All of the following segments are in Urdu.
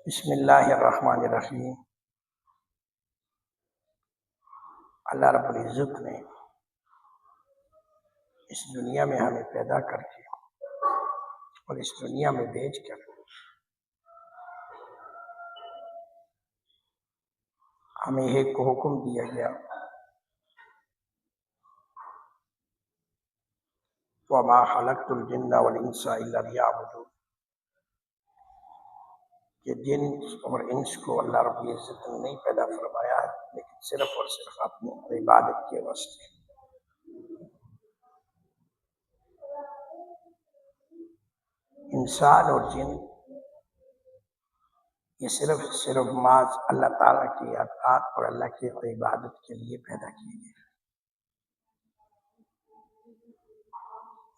بسم اللہ الرحمن الرحیم۔ اللہ رب العزت نے اس دنیا میں ہمیں پیدا کر کے اور اس دنیا میں بھیج کر ہمیں ایک حکم دیا گیا، وَمَا خَلَقْتُ الْجِنَّ وَالْإِنسَ إِلَّا لِيَعْبُدُونِ، کہ جن اور انس کو اللہ رب العزت نے نہیں پیدا فرمایا ہے لیکن صرف اور صرف اپنی عبادت کے واسطے۔ انسان اور جن یہ صرف محض اللہ تعالیٰ کی اطاعت اور اللہ کی عبادت کے لیے پیدا کیے گئے۔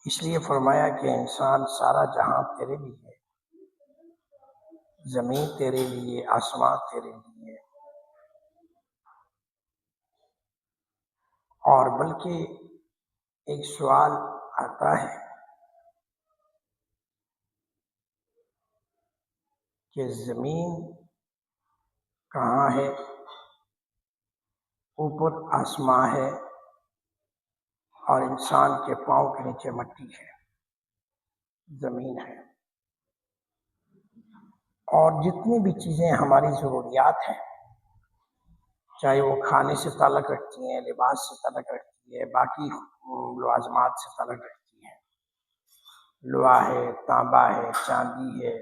اس لیے فرمایا کہ انسان سارا جہاں تیرے لیے ہے، زمین تیرے لیے، آسمان تیرے لیے، اور بلکہ ایک سوال آتا ہے کہ زمین کہاں ہے، اوپر آسمان ہے اور انسان کے پاؤں کے نیچے مٹی ہے، زمین ہے، اور جتنی بھی چیزیں ہماری ضروریات ہیں، چاہے وہ کھانے سے تعلق رکھتی ہیں، لباس سے تعلق رکھتی ہے، باقی لوازمات سے تعلق رکھتی ہیں، لوہا ہے، تانبا ہے، چاندی ہے،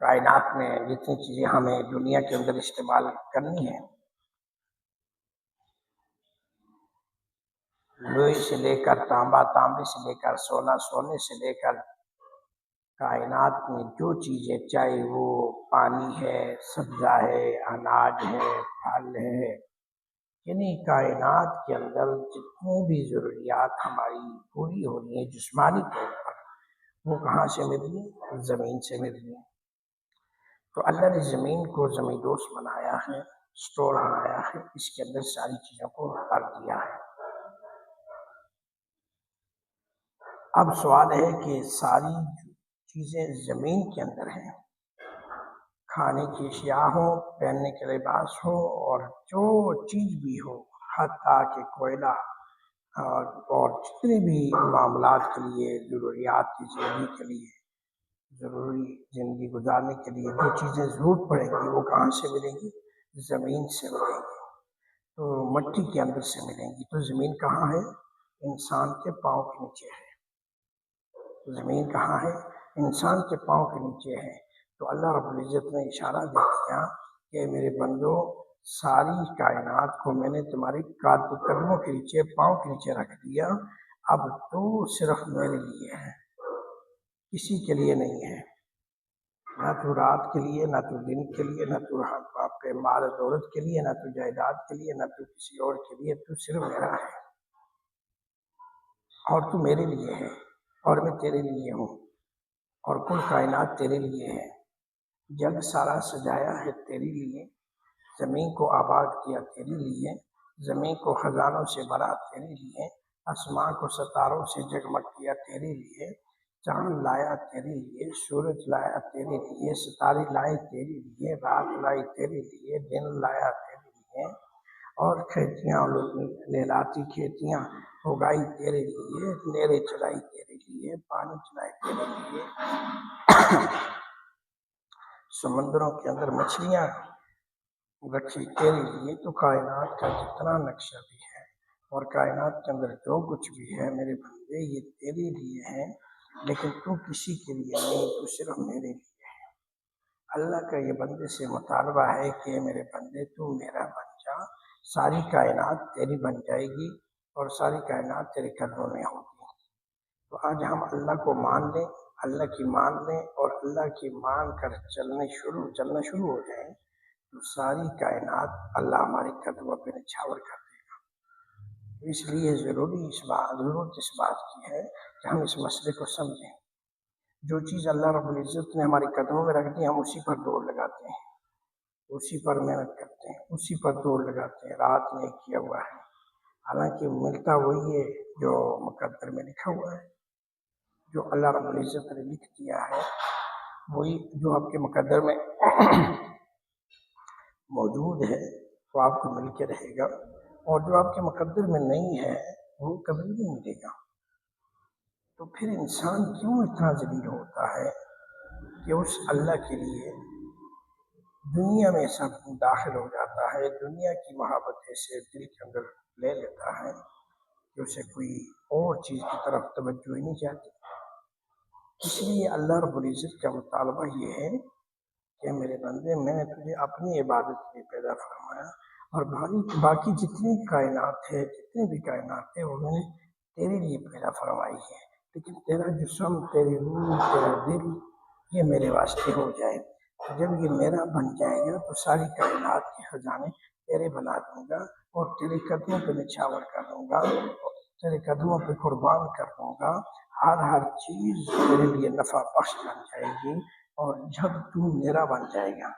کائنات میں جتنی چیزیں ہمیں دنیا کے اندر استعمال کرنی ہے، لوہے سے لے کر تانبا، تانبے سے لے کر سونا، سونے سے لے کر کائنات میں جو چیزیں، چاہے وہ پانی ہے، سبزہ ہے، اناج ہے، پھل ہے، یعنی کائنات کے اندر جتنی بھی ضروریات ہماری پوری ہو رہی ہیں جسمانی طور پر، وہ کہاں سے مل رہی ہے؟ زمین سے مل رہی ہے۔ تو اللہ نے زمین کو زمین دوست بنایا ہے، اسٹور بنایا ہے، اس کے اندر ساری چیزوں کو بھر دیا ہے۔ اب سوال ہے کہ ساری چیزیں زمین کے اندر ہیں، کھانے کی اشیاء ہو، پہننے کے لباس ہو، اور جو چیز بھی ہو، حتیٰ کہ کوئلہ اور جتنے بھی معاملات کے لیے، ضروریات کی زندگی کے لیے، ضروری زندگی گزارنے کے لیے جو چیزیں ضرورت پڑے گی وہ کہاں سے ملیں گی؟ زمین سے ملیں گی، تو مٹی کے اندر سے ملیں گی۔ تو زمین کہاں ہے؟ انسان کے پاؤں کے نیچے ہے۔ زمین کہاں ہے؟ انسان کے پاؤں کے نیچے ہے۔ تو اللہ رب العزت نے اشارہ دے دیا کہ میرے بندو، ساری کائنات کو میں نے تمہارے قدموں کے نیچے، پاؤں کے نیچے رکھ دیا، اب تو صرف میرے لیے ہے، کسی کے لیے نہیں ہے، نہ تو رات کے لیے، نہ تو دن کے لیے، نہ تو آپ کے مال و دولت کے لیے، نہ تو جائیداد کے لیے، نہ تو کسی اور کے لیے، تو صرف میرا ہے، اور تو میرے لیے ہے، اور میں تیرے لیے ہوں، اور کل کائنات تیرے لیے ہے۔ جگ سارا سجایا ہے تیرے لیے، زمین کو آباد کیا تیرے لیے، زمین کو خزانوں سے بھرا تیرے لیے، آسمان کو ستاروں سے جگمگ کیا تیرے لیے، چاند لایا تیرے لیے، سورج لایا تیرے لیے، ستارے لائے تیرے لیے، رات لائی تیرے لیے، دن لایا تیرے لیے، اور کھیتیاں لہلاتی کھیتیاں اگائی تیرے لیے، نہریں چلائی تیرے لیے، پانی چلائے تیرے لیے، سمندروں کے اندر مچھلیاں رکھی تیرے لیے۔ تو کائنات کا جتنا نقشہ بھی ہے اور کائنات کے اندر جو کچھ بھی ہے میرے بندے، یہ تیرے لیے ہے، لیکن تو کسی کے لیے نہیں، تو صرف میرے لیے ہے۔ اللہ کا یہ بندے سے مطالبہ ہے کہ میرے بندے تو میرا بن جا، ساری کائنات تیری بن جائے گی اور ساری کائنات تیرے قدموں میں ہوگی۔ تو آج ہم اللہ کو مان لیں، اللہ کی مان لیں، اور اللہ کی مان کر چلنا شروع ہو جائیں، تو ساری کائنات اللہ ہمارے قدموں پہ نچھاور کر دے گا۔ اس لیے ضرورت اس بات کی ہے کہ ہم اس مسئلے کو سمجھیں۔ جو چیز اللہ رب العزت نے ہمارے قدموں میں رکھ دی، ہم اسی پر دوڑ لگاتے ہیں، اسی پر محنت کرتے ہیں، اسی پر دوڑ لگاتے ہیں، رات میں کیا ہوا ہے، حالانکہ ملتا وہی ہے جو مقدر میں لکھا ہوا ہے، جو اللہ رب العزت نے لکھ دیا ہے، وہی جو آپ کے مقدر میں موجود ہے وہ آپ کو مل کے رہے گا، اور جو آپ کے مقدر میں نہیں ہے وہ کبھی نہیں ملے گا۔ تو پھر انسان کیوں اتنا ذلیل ہوتا ہے کہ اس اللہ کے لیے دنیا میں سب داخل ہو جاتا ہے، دنیا کی محبت سے دل کے اندر لے لیتا ہے کہ اسے کوئی اور چیز کی طرف توجہ ہی نہیں جاتی۔ اس لیے اللہ رب العزت کا مطالبہ یہ ہے کہ میرے بندے، میں نے تجھے اپنی عبادت کے لیے پیدا فرمایا، اور باقی جتنی کائنات ہے، جتنی بھی کائنات ہے، وہ میں نے تیرے لیے پیدا فرمائی ہے، لیکن تیرا جسم، تیری روح، تیرا دل یہ میرے واسطے ہو جائے۔ جب یہ میرا بن جائے گا تو ساری کائنات کے خزانے تیرے بنا دوں گا، اور تیرے قدموں پہ نچھاور کر دوں گا، تیرے قدموں پہ قربان کر دوں گا۔ ہر چیز تیرے لیے نفع بخش بن جائے گی، اور جب تو میرا بن جائے گا،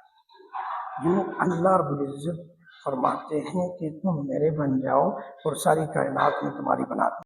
یوں اللہ رب العزت فرماتے ہیں کہ تم میرے بن جاؤ اور ساری کائنات میں تمہاری بنا دوں۔